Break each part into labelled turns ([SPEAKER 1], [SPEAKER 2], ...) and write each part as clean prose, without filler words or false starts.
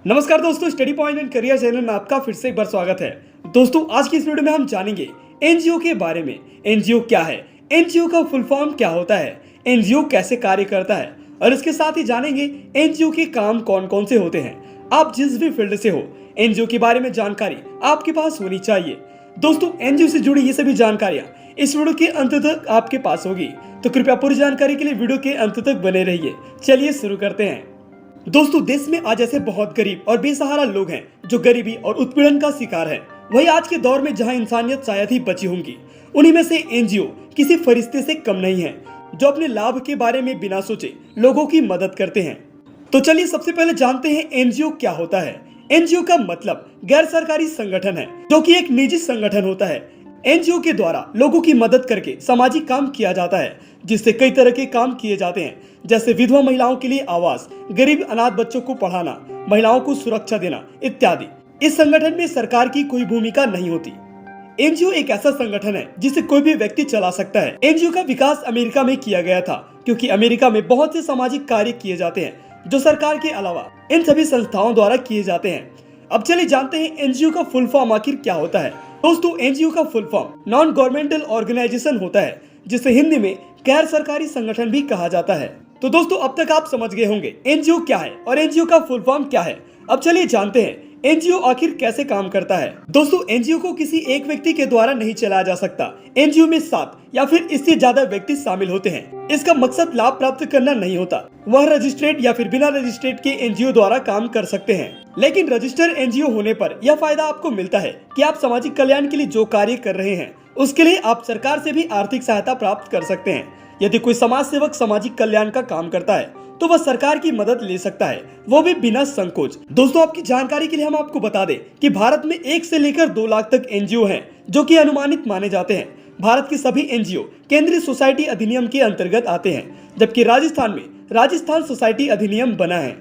[SPEAKER 1] नमस्कार दोस्तों, study point and career channel में आपका फिर से एक बार स्वागत है। दोस्तों, आज की इस वीडियो में हम जानेंगे एनजीओ के बारे में। एनजीओ क्या है, एनजीओ का फुल फॉर्म क्या होता है, एनजीओ कैसे कार्य करता है और इसके साथ ही जानेंगे एनजीओ के काम कौन कौन से होते हैं। आप जिस भी फील्ड से हो, एनजीओ के बारे में जानकारी आपके पास होनी चाहिए। दोस्तों, एनजीओ से जुड़ी ये सभी जानकारियां इस वीडियो के अंत तक आपके पास होगी, तो कृपया पूरी जानकारी के लिए वीडियो के अंत तक बने रहिए। चलिए शुरू करते हैं। दोस्तों, देश में आज ऐसे बहुत गरीब और बेसहारा लोग हैं जो गरीबी और उत्पीड़न का शिकार हैं। वही आज के दौर में जहां इंसानियत शायद ही बची होंगी, उन्हीं में से एनजीओ किसी फरिश्ते से कम नहीं है, जो अपने लाभ के बारे में बिना सोचे लोगों की मदद करते हैं। तो चलिए सबसे पहले जानते हैं एनजीओ क्या होता है। एनजीओ का मतलब गैर सरकारी संगठन है, जो कि एक निजी संगठन होता है। एनजीओ के द्वारा लोगों की मदद करके सामाजिक काम किया जाता है, जिससे कई तरह के काम किए जाते हैं, जैसे विधवा महिलाओं के लिए आवास, गरीब अनाथ बच्चों को पढ़ाना, महिलाओं को सुरक्षा देना इत्यादि। इस संगठन में सरकार की कोई भूमिका नहीं होती। एनजीओ एक ऐसा संगठन है जिसे कोई भी व्यक्ति चला सकता है। एनजीओ का विकास अमेरिका में किया गया था, क्योंकि अमेरिका में बहुत से सामाजिक कार्य किए जाते हैं जो सरकार के अलावा इन सभी संस्थाओं द्वारा किए जाते हैं। अब चलिए जानते हैं एनजीओ का फुल फॉर्म आखिर क्या होता है। दोस्तों, एनजीओ का full form non governmental organisation होता है, जिसे हिंदी में गैर सरकारी संगठन भी कहा जाता है। तो दोस्तों, अब तक आप समझ गए होंगे एनजीओ क्या है और एनजीओ का फुल फॉर्म क्या है। अब चलिए जानते हैं एनजीओ आखिर कैसे काम करता है। दोस्तों, एनजीओ को किसी एक व्यक्ति के द्वारा नहीं चलाया जा सकता। एनजीओ में 7 या फिर इससे ज्यादा व्यक्ति शामिल होते हैं। इसका मकसद लाभ प्राप्त करना नहीं होता। वह रजिस्ट्रेट या फिर बिना रजिस्ट्रेट के एनजीओ द्वारा काम कर सकते हैं। लेकिन रजिस्टर्ड एनजीओ होने पर यह फायदा आपको मिलता है कि आप सामाजिक कल्याण के लिए जो कार्य कर रहे हैं, उसके लिए आप सरकार से भी आर्थिक सहायता प्राप्त कर सकते हैं। यदि कोई समाज सेवक सामाजिक कल्याण का काम करता है, तो वह सरकार की मदद ले सकता है, वो भी बिना संकोच। दोस्तों, आपकी जानकारी के लिए हम आपको बता दें कि भारत में 1 से लेकर 2 लाख तक एनजीओ हैं, जो कि अनुमानित माने जाते हैं। भारत के सभी एनजीओ केंद्रीय सोसाइटी अधिनियम के अंतर्गत आते हैं, जबकि राजस्थान में राजस्थान सोसाइटी अधिनियम बना है।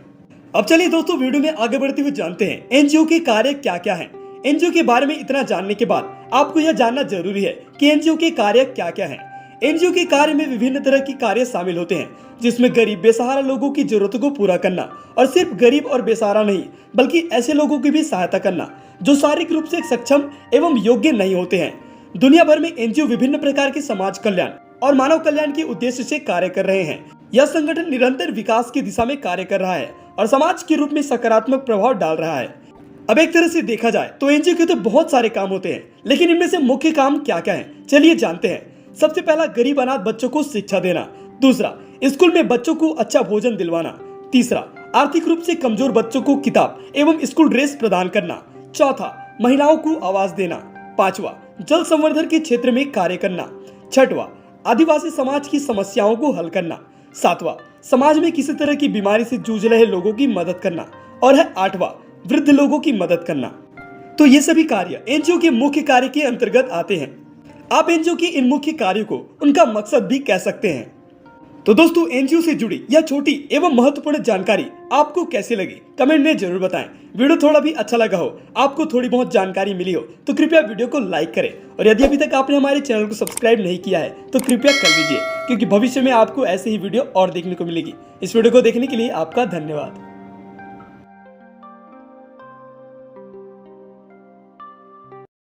[SPEAKER 1] अब चलिए दोस्तों, वीडियो में आगे बढ़ते हुए जानते हैं एनजीओ के कार्य क्या क्या हैं। एनजीओ के बारे में इतना जानने के बाद आपको यह जानना जरूरी है कि एनजीओ के कार्य क्या क्या हैं। एनजीओ के कार्य में विभिन्न तरह की कार्य शामिल होते हैं, जिसमें गरीब बेसहारा लोगों की जरूरतों को पूरा करना, और सिर्फ गरीब और बेसहारा नहीं, बल्कि ऐसे लोगों की भी सहायता करना जो शारीरिक रूप से सक्षम एवं योग्य नहीं होते हैं। दुनिया भर में एनजीओ विभिन्न प्रकार के समाज कल्याण और मानव कल्याण के उद्देश्य से कार्य कर रहे हैं। यह संगठन निरंतर विकास की दिशा में कार्य कर रहा है और समाज के रूप में सकारात्मक प्रभाव डाल रहा है। अब एक तरह से देखा जाए तो एनजीओ के तो बहुत सारे काम होते हैं, लेकिन इनमें से मुख्य काम क्या क्या है, चलिए जानते हैं। सबसे पहला, गरीब अनाथ बच्चों को शिक्षा देना। दूसरा, स्कूल में बच्चों को अच्छा भोजन दिलवाना। तीसरा, आर्थिक रूप से कमजोर बच्चों को किताब एवं स्कूल ड्रेस प्रदान करना। चौथा, महिलाओं को आवास देना। पांचवा, जल संवर्धन के क्षेत्र में कार्य करना। छठवां, आदिवासी समाज की समस्याओं को हल करना। सातवां, समाज में किसी तरह की बीमारी से जूझ रहे लोगों की मदद करना। और है आठवां, वृद्ध लोगों की मदद करना। तो ये सभी कार्य एनजीओ के मुख्य कार्य के अंतर्गत आते हैं। आप एनजीओ के इन मुख्य कार्यों को उनका मकसद भी कह सकते हैं। तो दोस्तों, एनजीओ से जुड़ी यह छोटी एवं महत्वपूर्ण जानकारी आपको कैसी लगी, कमेंट में जरूर बताएं। वीडियो थोड़ा भी अच्छा लगा हो, आपको थोड़ी बहुत जानकारी मिली हो, तो कृपया वीडियो को लाइक करें। और यदि अभी तक आपने हमारे चैनल को सब्सक्राइब नहीं किया है, तो कृपया कर लीजिए, क्योंकि भविष्य में आपको ऐसे ही वीडियो और देखने को मिलेगी। इस वीडियो को देखने के लिए आपका धन्यवाद।